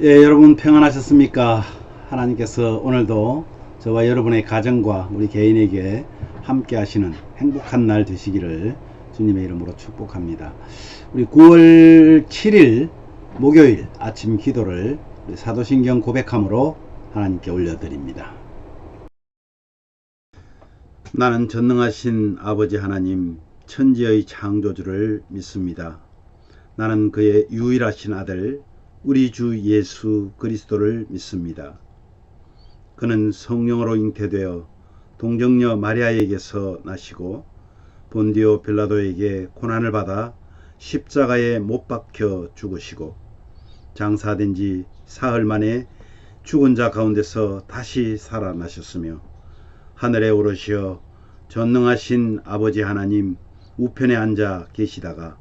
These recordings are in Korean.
예, 여러분 평안하셨습니까? 하나님께서 오늘도 저와 여러분의 가정과 우리 개인에게 함께 하시는 행복한 날 되시기를 주님의 이름으로 축복합니다. 우리 9월 7일 목요일 아침 기도를 우리 사도신경 고백함으로 하나님께 올려드립니다. 나는 전능하신 아버지 하나님 천지의 창조주를 믿습니다. 나는 그의 유일하신 아들 우리 주 예수 그리스도를 믿습니다. 그는 성령으로 잉태되어 동정녀 마리아에게서 나시고 본디오 빌라도에게 고난을 받아 십자가에 못 박혀 죽으시고 장사된 지 사흘 만에 죽은 자 가운데서 다시 살아나셨으며 하늘에 오르시어 전능하신 아버지 하나님 우편에 앉아 계시다가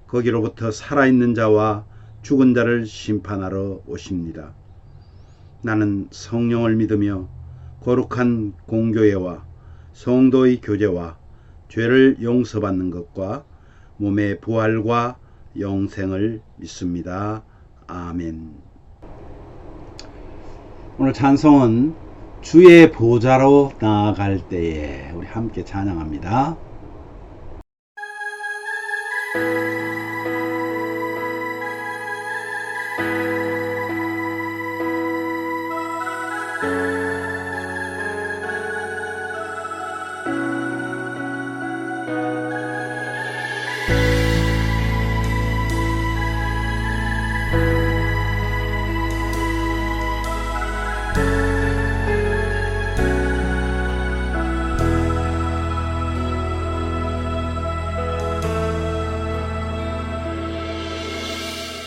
거기로부터 살아있는 자와 죽은 자를 심판하러 오십니다. 나는 성령을 믿으며 거룩한 공교회와 성도의 교제와 죄를 용서받는 것과 몸의 부활과 영생을 믿습니다. 아멘. 오늘 찬송은 주의 보좌로 나아갈 때에 우리 함께 찬양합니다.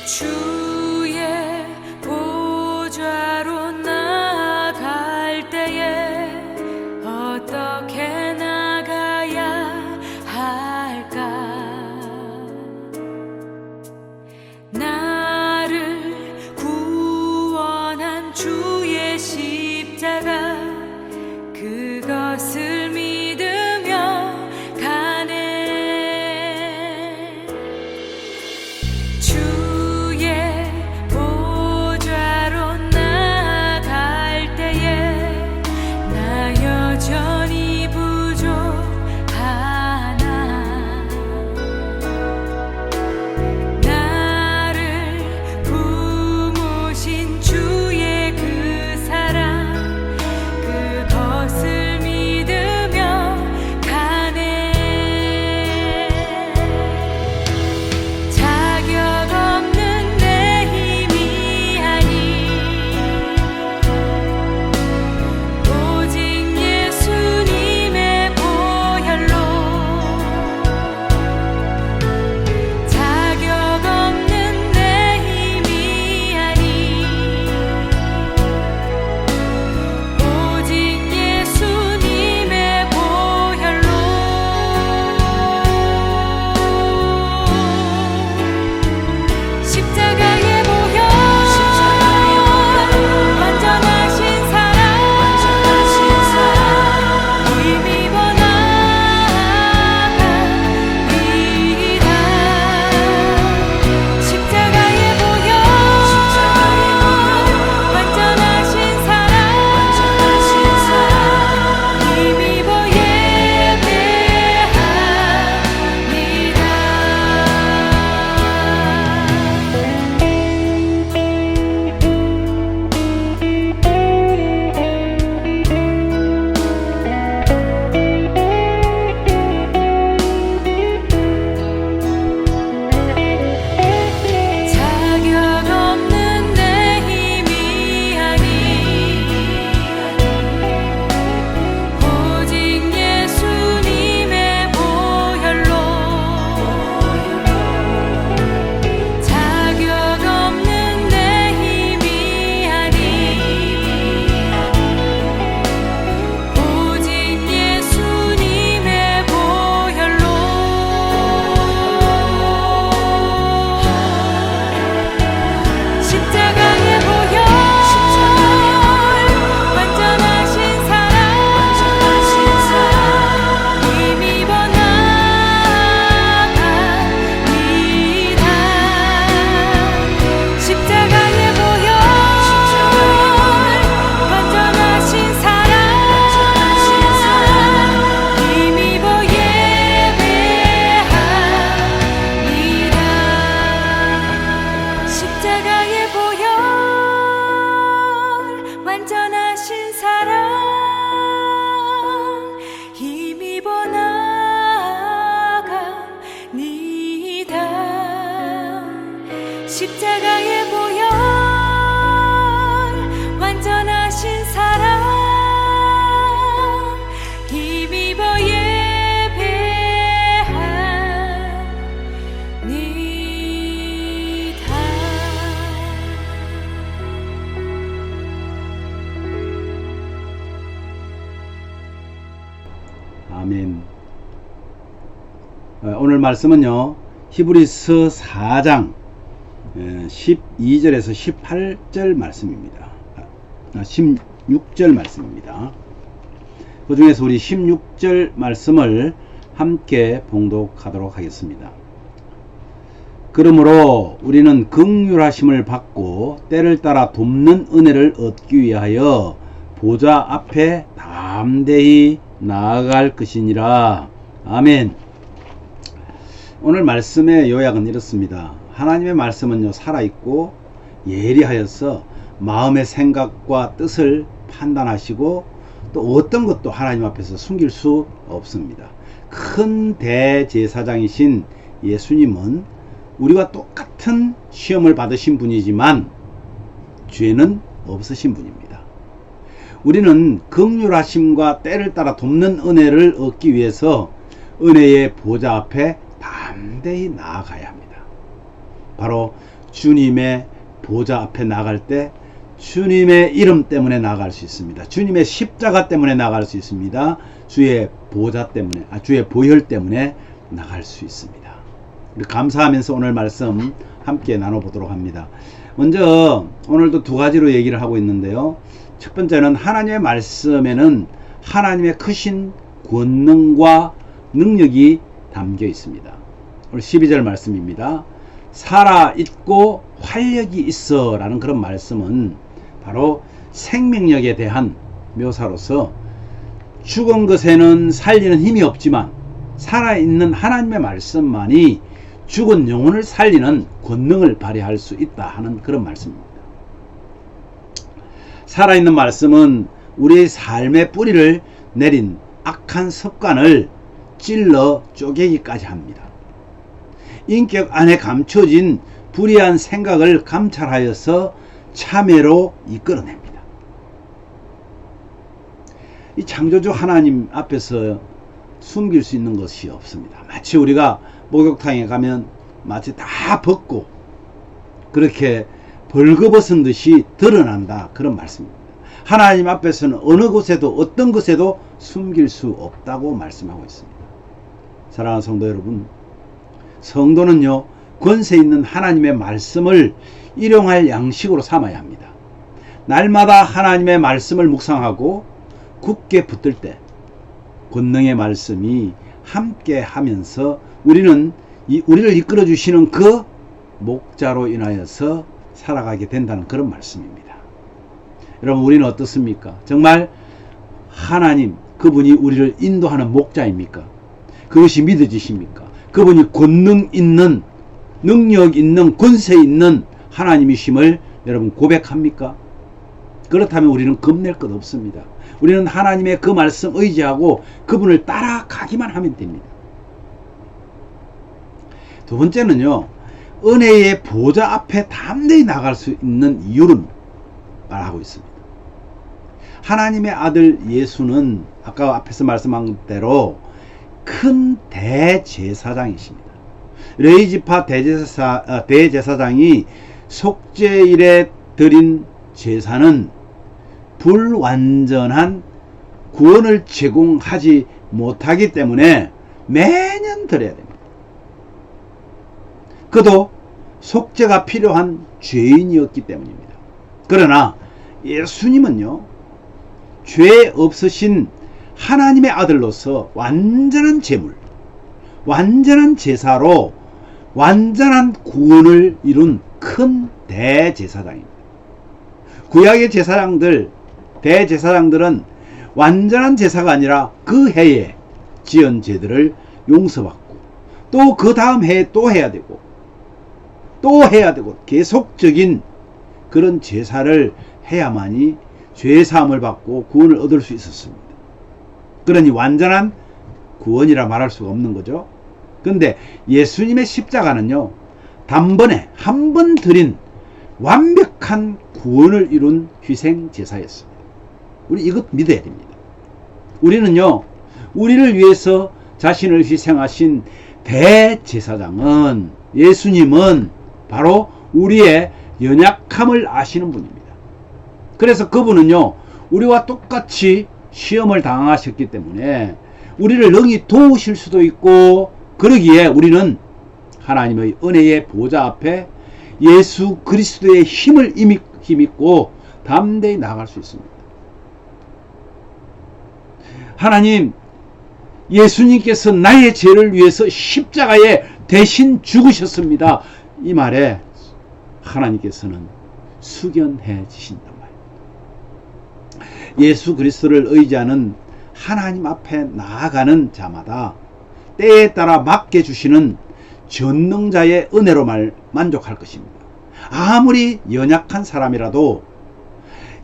주의 보좌로 나아갈 때에 어떻게 나가야 할까? 나를 구원한 주의 십자가 그것을 믿으며 가네. 주의 십자가의 보혈 완전하신 사랑 힘입어 예배합니다. 아멘. 오늘 말씀은요, 히브리서 4장 12절에서 18절 말씀입니다. 16절 말씀입니다. 그 중에서 우리 16절 말씀을 함께 봉독하도록 하겠습니다. 그러므로 우리는 긍휼하심을 받고 때를 따라 돕는 은혜를 얻기 위하여 보좌 앞에 담대히 나아갈 것이니라. 아멘. 오늘 말씀의 요약은 이렇습니다. 하나님의 말씀은요, 살아있고 예리하여서 마음의 생각과 뜻을 판단하시고 또 어떤 것도 하나님 앞에서 숨길 수 없습니다. 큰 대제사장이신 예수님은 우리와 똑같은 시험을 받으신 분이지만 죄는 없으신 분입니다. 우리는 긍휼하심과 때를 따라 돕는 은혜를 얻기 위해서 은혜의 보좌 앞에 담대히 나아가야 합니다. 바로 주님의 보좌 앞에 나갈 때 주님의 이름 때문에 나갈 수 있습니다. 주님의 십자가 때문에 나갈 수 있습니다. 주의 보좌 때문에, 주의 보혈 때문에 나갈 수 있습니다. 우리 감사하면서 오늘 말씀 함께 나눠보도록 합니다. 먼저 오늘도 두 가지로 얘기를 하고 있는데요. 첫 번째는 하나님의 말씀에는 하나님의 크신 권능과 능력이 담겨 있습니다. 오늘 12절 말씀입니다. 살아있고 활력이 있어 라는 그런 말씀은 바로 생명력에 대한 묘사로서 죽은 것에는 살리는 힘이 없지만 살아있는 하나님의 말씀만이 죽은 영혼을 살리는 권능을 발휘할 수 있다 하는 그런 말씀입니다. 살아있는 말씀은 우리의 삶의 뿌리를 내린 악한 습관을 찔러 쪼개기까지 합니다. 인격 안에 감춰진 불의한 생각을 감찰하여서 참회로 이끌어냅니다. 이 창조주 하나님 앞에서 숨길 수 있는 것이 없습니다. 마치 우리가 목욕탕에 가면 마치 다 벗고 그렇게 벌거벗은 듯이 드러난다, 그런 말씀입니다. 하나님 앞에서는 어느 곳에도 어떤 것에도 숨길 수 없다고 말씀하고 있습니다. 사랑하는 성도 여러분, 성도는요, 권세 있는 하나님의 말씀을 일용할 양식으로 삼아야 합니다. 날마다 하나님의 말씀을 묵상하고 굳게 붙들 때 권능의 말씀이 함께 하면서 우리를 이끌어 주시는 그 목자로 인하여서 살아가게 된다는 그런 말씀입니다. 여러분, 우리는 어떻습니까? 정말 하나님, 그분이 우리를 인도하는 목자입니까? 그것이 믿어지십니까? 그분이 권능 있는, 능력 있는, 권세 있는 하나님이심을 여러분 고백합니까? 그렇다면 우리는 겁낼 것 없습니다. 우리는 하나님의 그 말씀 의지하고 그분을 따라가기만 하면 됩니다. 두 번째는요, 은혜의 보좌 앞에 담대히 나갈 수 있는 이유를 말하고 있습니다. 하나님의 아들 예수는 아까 앞에서 말씀한 대로 큰 대제사장이십니다. 레위지파 대제사장이 속죄일에 드린 제사는 불완전한 구원을 제공하지 못하기 때문에 매년 드려야 됩니다. 그도 속죄가 필요한 죄인이었기 때문입니다. 그러나 예수님은요, 죄 없으신 하나님의 아들로서 완전한 제물, 완전한 제사로 완전한 구원을 이룬 큰 대제사장입니다. 구약의 대제사장들은 완전한 제사가 아니라 그 해에 지은 죄들을 용서받고 또 그 다음 해에 또 해야 되고 계속적인 그런 제사를 해야만이 죄사함을 받고 구원을 얻을 수 있었습니다. 그러니 완전한 구원이라 말할 수가 없는 거죠. 그런데 예수님의 십자가는요, 단번에 한 번 드린 완벽한 구원을 이룬 희생 제사였습니다. 우리 이것 믿어야 됩니다. 우리는요, 우리를 위해서 자신을 희생하신 대제사장은, 예수님은 바로 우리의 연약함을 아시는 분입니다. 그래서 그분은요, 우리와 똑같이 시험을 당하셨기 때문에 우리를 능히 도우실 수도 있고, 그러기에 우리는 하나님의 은혜의 보좌 앞에 예수 그리스도의 힘을 힘입고 담대히 나아갈 수 있습니다. 하나님, 예수님께서 나의 죄를 위해서 십자가에 대신 죽으셨습니다. 이 말에 하나님께서는 숙연해 지신단 말입니다. 예수 그리스도를 의지하는 하나님 앞에 나아가는 자마다 때에 따라 맡겨주시는 전능자의 은혜로 만족할 것입니다. 아무리 연약한 사람이라도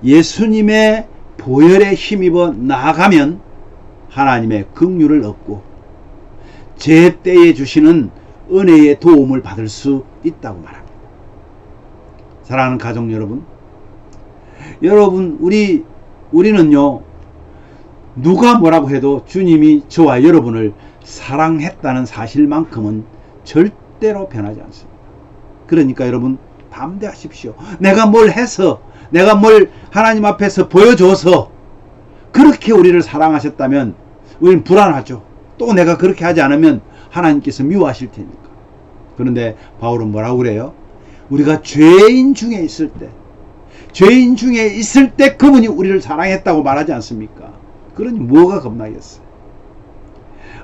예수님의 보혈에 힘입어 나아가면 하나님의 긍휼을 얻고 제때에 주시는 은혜의 도움을 받을 수 있다고 말합니다. 사랑하는 가족 여러분, 우리는요, 누가 뭐라고 해도 주님이 저와 여러분을 사랑했다는 사실만큼은 절대로 변하지 않습니다. 그러니까 여러분, 담대하십시오. 내가 뭘 해서, 내가 뭘 하나님 앞에서 보여줘서 그렇게 우리를 사랑하셨다면 우리는 불안하죠. 또 내가 그렇게 하지 않으면 하나님께서 미워하실 테니까. 그런데 바울은 뭐라고 그래요? 우리가 죄인 중에 있을 때 그분이 우리를 사랑했다고 말하지 않습니까? 그러니 뭐가 겁나겠어요?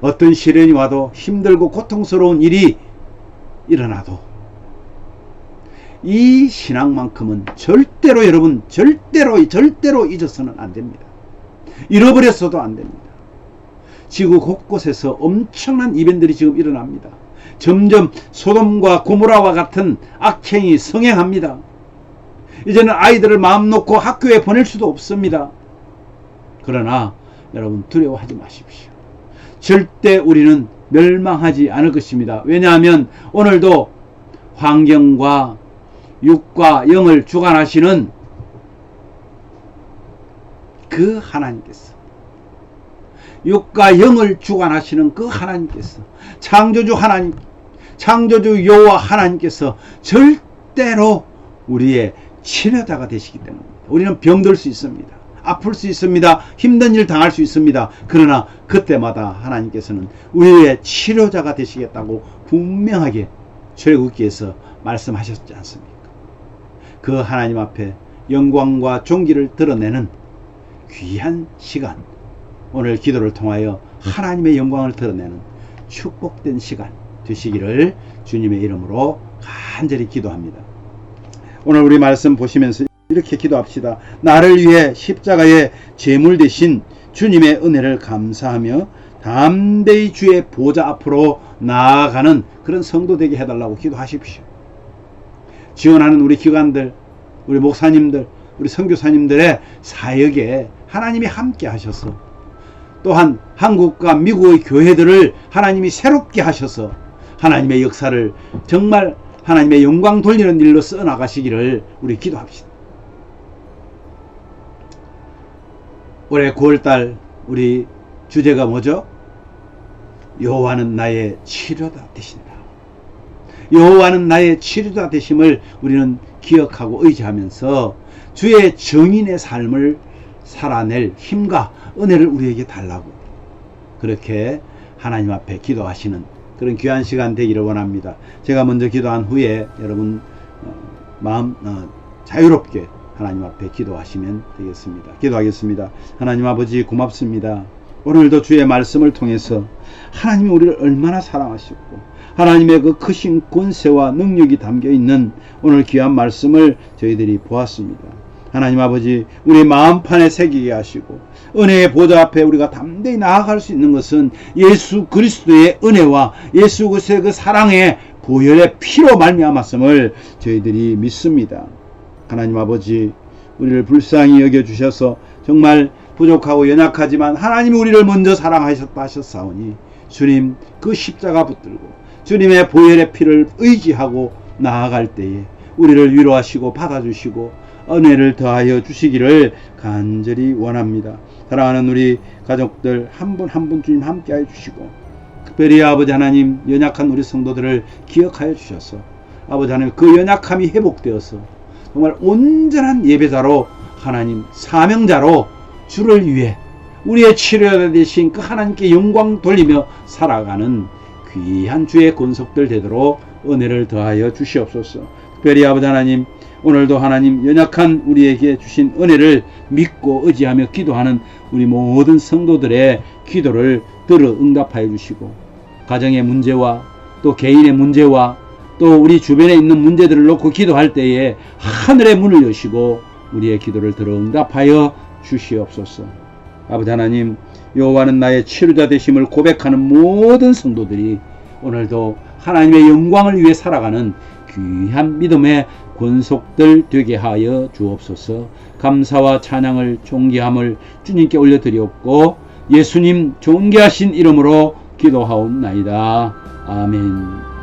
어떤 시련이 와도, 힘들고 고통스러운 일이 일어나도 이 신앙만큼은 절대로, 여러분, 절대로 잊어서는 안 됩니다. 잃어버렸어도 안 됩니다. 지구 곳곳에서 엄청난 이벤트들이 지금 일어납니다. 점점 소돔과 고모라와 같은 악행이 성행합니다. 이제는 아이들을 마음 놓고 학교에 보낼 수도 없습니다. 그러나 여러분, 두려워하지 마십시오. 절대 우리는 멸망하지 않을 것입니다. 왜냐하면 오늘도 환경과 육과 영을 주관하시는 그 하나님께서, 육과 영을 주관하시는 그 하나님께서, 창조주 하나님, 창조주 여호와 하나님께서 절대로 우리의 치료자가 되시기 때문입니다. 우리는 병들 수 있습니다. 아플 수 있습니다. 힘든 일 당할 수 있습니다. 그러나 그때마다 하나님께서는 우리의 치료자가 되시겠다고 분명하게 출애굽기에서 말씀하셨지 않습니까? 그 하나님 앞에 영광과 존귀를 드러내는 귀한 시간, 오늘 기도를 통하여 하나님의 영광을 드러내는 축복된 시간 되시기를 주님의 이름으로 간절히 기도합니다. 오늘 우리 말씀 보시면서 이렇게 기도합시다. 나를 위해 십자가의 제물 되신 주님의 은혜를 감사하며 담대히 주의 보좌 앞으로 나아가는 그런 성도 되게 해달라고 기도하십시오. 지원하는 우리 기관들, 우리 목사님들, 우리 선교사님들의 사역에 하나님이 함께 하셔서, 또한 한국과 미국의 교회들을 하나님이 새롭게 하셔서 하나님의 역사를 정말 하나님의 영광 돌리는 일로 써나가시기를 우리 기도합시다. 올해 9월달 우리 주제가 뭐죠? 여호와는 나의 치료자 되신다. 여호와는 나의 치료자 되심을 우리는 기억하고 의지하면서 주의 정인의 삶을 살아낼 힘과 은혜를 우리에게 달라고, 그렇게 하나님 앞에 기도하시는 그런 귀한 시간 되기를 원합니다. 제가 먼저 기도한 후에 여러분 마음 자유롭게 하나님 앞에 기도하시면 되겠습니다. 기도하겠습니다. 하나님 아버지, 고맙습니다. 오늘도 주의 말씀을 통해서 하나님이 우리를 얼마나 사랑하셨고 하나님의 그 크신 권세와 능력이 담겨있는 오늘 귀한 말씀을 저희들이 보았습니다. 하나님 아버지, 우리 마음판에 새기게 하시고 은혜의 보좌 앞에 우리가 담대히 나아갈 수 있는 것은 예수 그리스도의 은혜와 예수 그리스도의 그 사랑의 보혈의 피로 말미암았음을 저희들이 믿습니다. 하나님 아버지, 우리를 불쌍히 여겨주셔서 정말 부족하고 연약하지만 하나님이 우리를 먼저 사랑하셨다 하셨사오니 주님, 그 십자가 붙들고 주님의 보혈의 피를 의지하고 나아갈 때에 우리를 위로하시고 받아주시고 은혜를 더하여 주시기를 간절히 원합니다. 사랑하는 우리 가족들 한 분 한 분 주님 함께하여 주시고, 특별히 아버지 하나님 연약한 우리 성도들을 기억하여 주셔서 아버지 하나님 그 연약함이 회복되어서 정말 온전한 예배자로, 하나님 사명자로 주를 위해 우리의 치료자 되신 그 하나님께 영광 돌리며 살아가는 귀한 주의 권속들 되도록 은혜를 더하여 주시옵소서. 특별히 아버지 하나님 오늘도 하나님 연약한 우리에게 주신 은혜를 믿고 의지하며 기도하는 우리 모든 성도들의 기도를 들어 응답하여 주시고, 가정의 문제와 또 개인의 문제와 또 우리 주변에 있는 문제들을 놓고 기도할 때에 하늘의 문을 여시고 우리의 기도를 들어 응답하여 주시옵소서. 아버지 하나님, 여호와는 나의 치료자 되심을 고백하는 모든 성도들이 오늘도 하나님의 영광을 위해 살아가는 귀한 믿음의 권속들 되게 하여 주옵소서. 감사와 찬양을 존귀함을 주님께 올려드리옵고 예수님 존귀하신 이름으로 기도하옵나이다. 아멘.